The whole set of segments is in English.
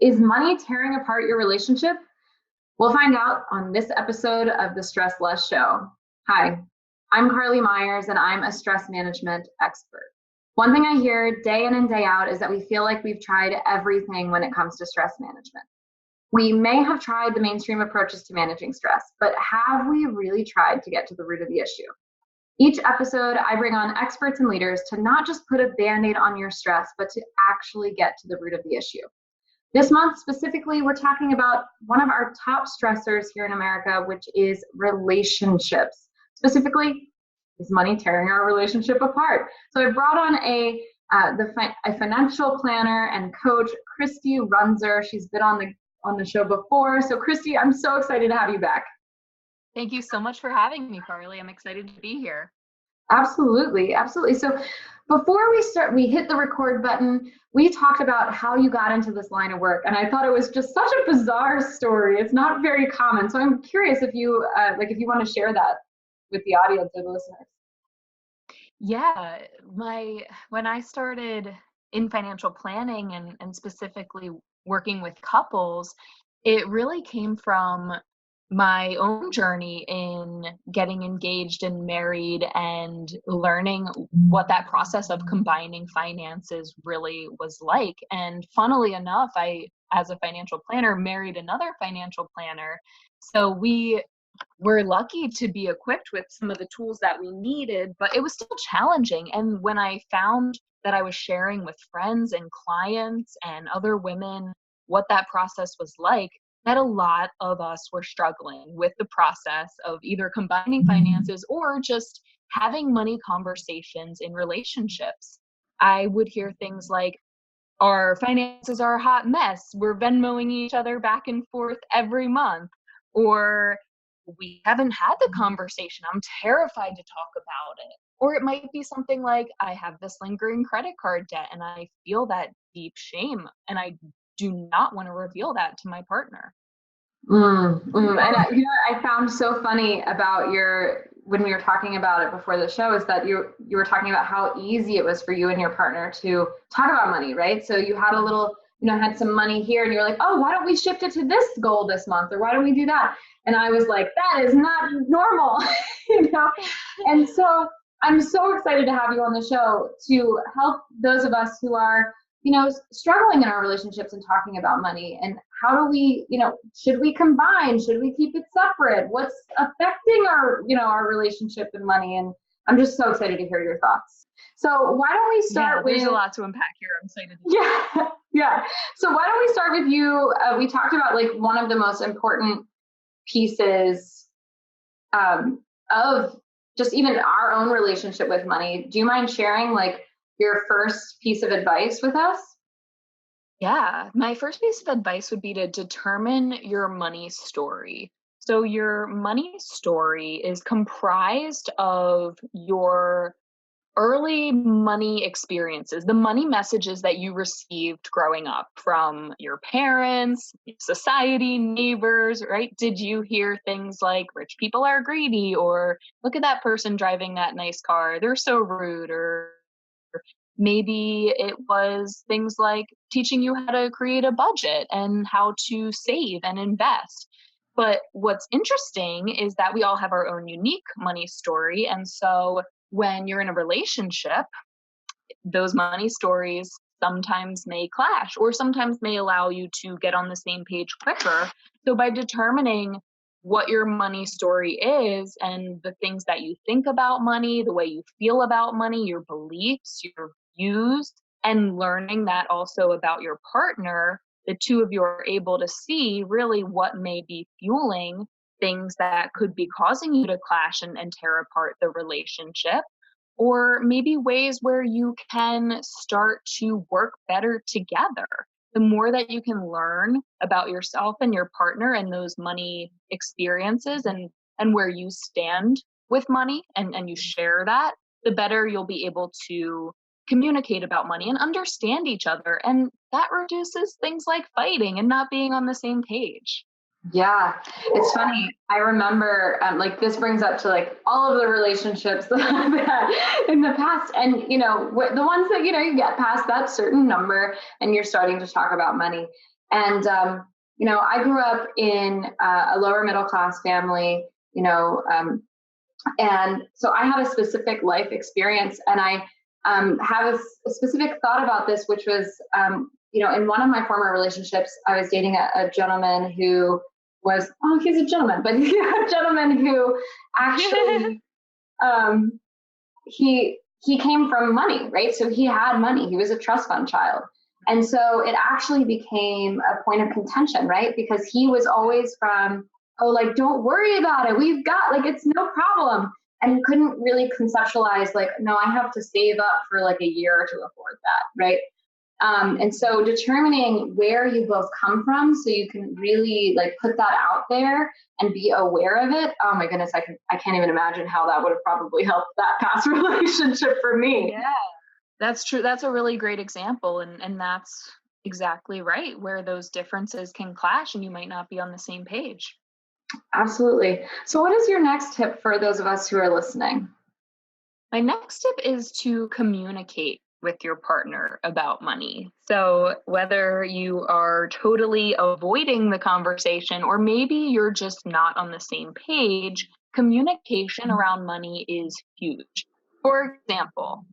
Is money tearing apart your relationship? We'll find out on this episode of the Stress Less Show. Hi, I'm Carly Myers, and I'm a stress management expert. One thing I hear day in and day out is that we feel like we've tried everything when it comes to stress management. We may have tried the mainstream approaches to managing stress, but have we really tried to get to the root of the issue? Each episode, I bring on experts and leaders to not just put a Band-Aid on your stress, but to actually get to the root of the issue. This month specifically, we're talking about one of our top stressors here in America, which is relationships. Specifically, is money tearing our relationship apart? So I brought on a financial planner and coach, Kristy Runzer. She's been on the show before. So Kristy, I'm so excited to have you back. Thank you so much for having me, Carly. I'm excited to be here. Absolutely, absolutely. So before we hit the record button, we talked about how you got into this line of work, and I thought it was just such a bizarre story. It's not very common, so I'm curious if you want to share that with the audience or the listeners. Yeah, when I started in financial planning and specifically working with couples, it really came from my own journey in getting engaged and married and learning what that process of combining finances really was like. And funnily enough, I, as a financial planner, married another financial planner. So we were lucky to be equipped with some of the tools that we needed, but it was still challenging. And when I found that I was sharing with friends and clients and other women what that process was like, that a lot of us were struggling with the process of either combining finances or just having money conversations in relationships. I would hear things like, our finances are a hot mess. We're Venmoing each other back and forth every month. Or we haven't had the conversation. I'm terrified to talk about it. Or it might be something like, I have this lingering credit card debt and I feel that deep shame and I do not want to reveal that to my partner. And I found so funny about when we were talking about it before the show is that you were talking about how easy it was for you and your partner to talk about money, right? So you had a little, had some money here and you're like, oh, why don't we shift it to this goal this month? Or why don't we do that? And I was like, that is not normal, And so I'm so excited to have you on the show to help those of us who are struggling in our relationships and talking about money, and how do we, should we combine? Should we keep it separate? What's affecting our relationship and money? And I'm just so excited to hear your thoughts. So why don't we start there's a lot to unpack here. I'm excited. Yeah. So why don't we start with you? We talked about like one of the most important pieces of just even our own relationship with money. Do you mind sharing like your first piece of advice with us? Yeah, my first piece of advice would be to determine your money story. So your money story is comprised of your early money experiences, the money messages that you received growing up from your parents, society, neighbors, right? Did you hear things like rich people are greedy, or look at that person driving that nice car, they're so rude, or maybe it was things like teaching you how to create a budget and how to save and invest. But what's interesting is that we all have our own unique money story. And so when you're in a relationship, those money stories sometimes may clash or sometimes may allow you to get on the same page quicker. So by determining what your money story is and the things that you think about money, the way you feel about money, your beliefs, your views, and learning that also about your partner, the two of you are able to see really what may be fueling things that could be causing you to clash and tear apart the relationship, or maybe ways where you can start to work better together. The more that you can learn about yourself and your partner and those money experiences and where you stand with money and you share that, the better you'll be able to communicate about money and understand each other. And that reduces things like fighting and not being on the same page. Yeah, it's funny. I remember like this brings up to like all of the relationships that I've had in the past. And, the ones that, you get past that certain number and you're starting to talk about money. And, I grew up in a lower middle class family, and so I had a specific life experience, and I have a specific thought about this, which was, in one of my former relationships, I was dating a gentleman who was, oh, he's a gentleman, but he's a gentleman who actually, he came from money, right? So he had money. He was a trust fund child. And so it actually became a point of contention, right? Because he was always from, oh, like, don't worry about it. We've got, like, it's no problem. And couldn't really conceptualize, like, no, I have to save up for like a year to afford that, right? And so determining where you both come from so you can really like put that out there and be aware of it. Oh my goodness, I can't even imagine how that would have probably helped that past relationship for me. Yeah, that's true. That's a really great example. And that's exactly right, where those differences can clash and you might not be on the same page. Absolutely. So what is your next tip for those of us who are listening? My next tip is to communicate with your partner about money. So, whether you are totally avoiding the conversation or maybe you're just not on the same page, communication around money is huge. For example,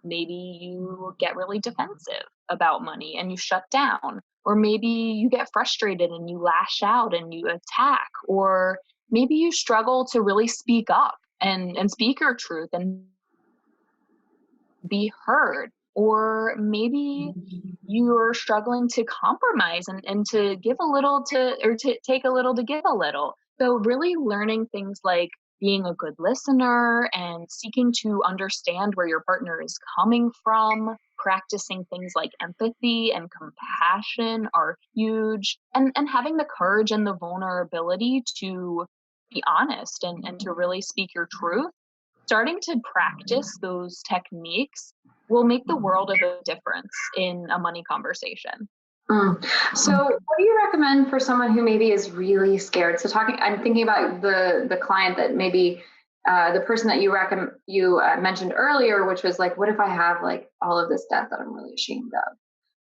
maybe you get really defensive about money and you shut down, or maybe you get frustrated and you lash out and you attack, or maybe you struggle to really speak up and speak your truth and be heard, or maybe you're struggling to compromise and to give a little to or to take a little to give a little. So really learning things like being a good listener and seeking to understand where your partner is coming from, practicing things like empathy and compassion are huge, and having the courage and the vulnerability to be honest and to really speak your truth. Starting to practice those techniques will make the world of a difference in a money conversation. So what do you recommend for someone who maybe is really scared? So I'm thinking about the client that maybe the person that you mentioned earlier, which was like, what if I have like all of this debt that I'm really ashamed of?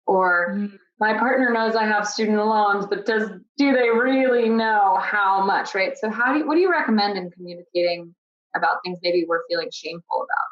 Or my partner knows I have student loans, but do they really know how much, right? So what do you recommend in communicating about things maybe we're feeling shameful about?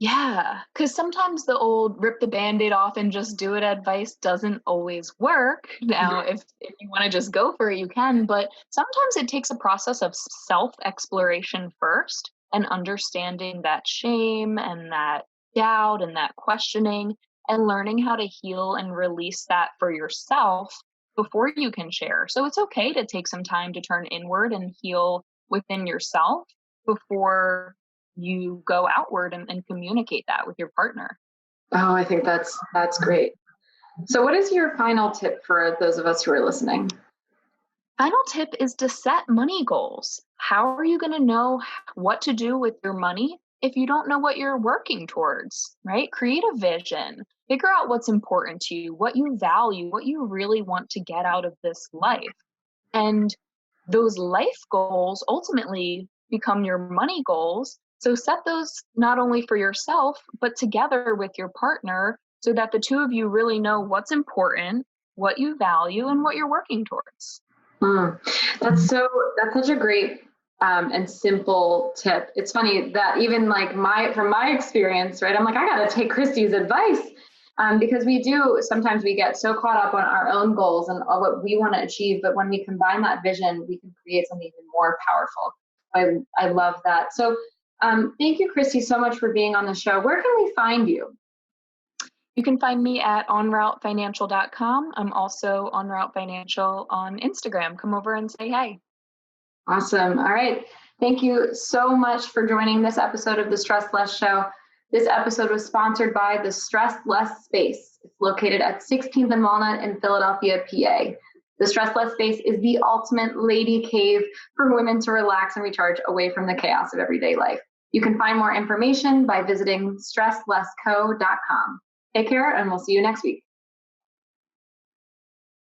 Yeah, because sometimes the old rip the band-aid off and just do it advice doesn't always work. Now, if you want to just go for it, you can, but sometimes it takes a process of self-exploration first and understanding that shame and that doubt and that questioning and learning how to heal and release that for yourself before you can share. So it's okay to take some time to turn inward and heal within yourself before you go outward and communicate that with your partner. Oh, I think that's great. So what is your final tip for those of us who are listening? Final tip is to set money goals. How are you going to know what to do with your money if you don't know what you're working towards, right? Create a vision. Figure out what's important to you, what you value, what you really want to get out of this life. And those life goals ultimately become your money goals. So set those not only for yourself, but together with your partner so that the two of you really know what's important, what you value, and what you're working towards. That's such a great and simple tip. It's funny that even like from my experience, right? I'm like, I got to take Kristy's advice because sometimes we get so caught up on our own goals and what we want to achieve. But when we combine that vision, we can create something even more powerful. I love that. So thank you, Kristy, so much for being on the show. Where can we find you? You can find me at onroutefinancial.com. I'm also On Route Financial on Instagram. Come over and say hey. Awesome. All right. Thank you so much for joining this episode of The Stress Less Show. This episode was sponsored by the Stress Less Space. It's located at 16th and Walnut in Philadelphia, PA. The Stress Less Space is the ultimate lady cave for women to relax and recharge away from the chaos of everyday life. You can find more information by visiting stresslessco.com. Take care, and we'll see you next week.